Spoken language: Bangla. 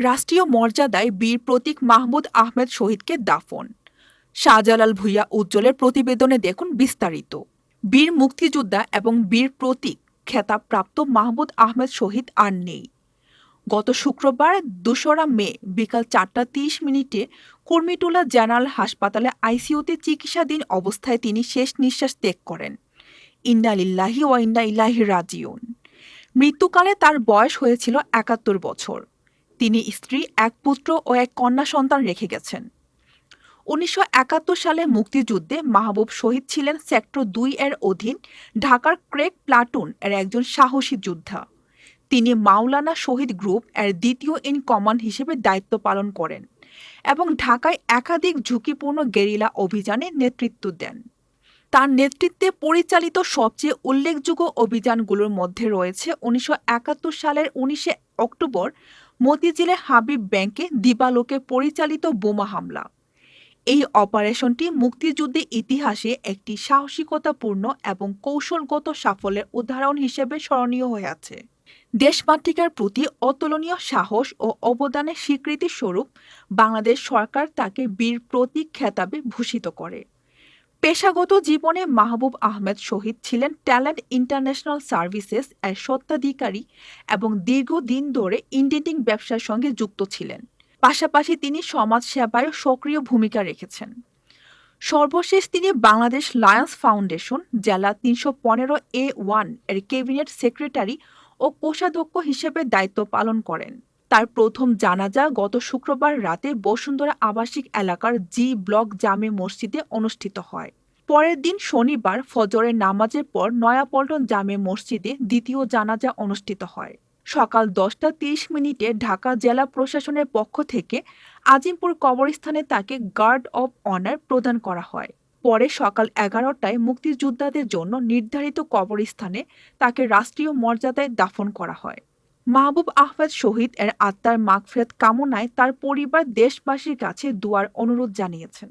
রাষ্ট্রীয় মর্যাদায় বীর প্রতীক মাহমুদ আহমেদ শহীদকে দাফন। শাহজালাল ভূঁইয়া উজ্জ্বলের প্রতিবেদনে দেখুন বিস্তারিত। বীর মুক্তিযোদ্ধা এবং বীর প্রতীক খেতাবপ্রাপ্ত মাহমুদ আহমেদ শহীদ আর নেই। গত শুক্রবার ২রা মে বিকাল ৪টা ৩০ মিনিটে কুর্মিটোলা জেনারেল হাসপাতালে আইসিইউতে চিকিৎসাধীন অবস্থায় তিনি শেষ নিঃশ্বাস ত্যাগ করেন। ইন্না লিল্লাহি ওয়া ইন্না ইলাইহি রাজিউন। মৃত্যুকালে তার বয়স হয়েছিল ৭১ বছর। তিনি স্ত্রী, এক পুত্র ও এক কন্যা সন্তান রেখে গেছেন। ১৯৭১ সালে মুক্তিযুদ্ধে মাহবুব শহীদ ছিলেন সেক্টর ২ এর অধীন ঢাকার ক্রেক প্লাটুন এর একজন সাহসী যোদ্ধা। তিনি মাওলানা শহীদ গ্রুপ এর দ্বিতীয় ইন কমান্ড হিসেবে দায়িত্ব পালন করেন এবং ঢাকায় একাধিক ঝুঁকিপূর্ণ গেরিলা অভিযানে নেতৃত্ব দেন। তার নেতৃত্বে পরিচালিত সবচেয়ে উল্লেখযোগ্য অভিযানগুলোর মধ্যে রয়েছে ১৯৭১ সালের ১৯ অক্টোবর মতিঝিলে হাবিব ব্যাংকে দিবালোকে পরিচালিত বোমা হামলা। এই অপারেশনটি মুক্তিযুদ্ধের ইতিহাসে একটি সাহসিকতাপূর্ণ এবং কৌশলগত সাফল্যের উদাহরণ হিসেবে স্মরণীয় হয়ে আছে। দেশমাতৃকার প্রতি অতুলনীয় সাহস ও অবদানের স্বীকৃতিস্বরূপ বাংলাদেশ সরকার তাকে বীর প্রতীক খেতাবে ভূষিত করে। পেশাগত জীবনে মাহবুব আহমেদ শহীদ ছিলেন ট্যালেন্ট ইন্টারন্যাশনাল সার্ভিসেস এর স্বত্বাধিকারী এবং দীর্ঘদিন ধরে ইন্ডেন্টিং ব্যবসার সঙ্গে যুক্ত ছিলেন। পাশাপাশি তিনি সমাজসেবায়ও সক্রিয় ভূমিকা রেখেছেন। সর্বশেষ তিনি বাংলাদেশ লায়ন্স ফাউন্ডেশন জেলা ৩১৫A1 এর ক্যাবিনেট সেক্রেটারি ও কোষাধ্যক্ষ হিসেবে দায়িত্ব পালন করেন। তার প্রথম জানাজা গত শুক্রবার রাতে বসুন্ধরা আবাসিক এলাকার জি ব্লক জামে মসজিদে অনুষ্ঠিত হয়। পরের দিন শনিবার ফজরের নামাজের পর নয়াপল্টন জামে মসজিদে দ্বিতীয় জানাজা অনুষ্ঠিত হয়। সকাল ১০টা ৩০ মিনিটে ঢাকা জেলা প্রশাসনের পক্ষ থেকে আজিমপুর কবরস্থানে তাকে গার্ড অব অনার প্রদান করা হয়। পরে সকাল ১১টায় মুক্তিযোদ্ধাদের জন্য নির্ধারিত কবরস্থানে তাকে রাষ্ট্রীয় মর্যাদায় দাফন করা হয়। মাহবুব আহমেদ শহীদ এর আত্মার মাগফিরাত কামনায় তার পরিবার দেশবাসীর কাছে দোয়ার অনুরোধ জানিয়েছেন।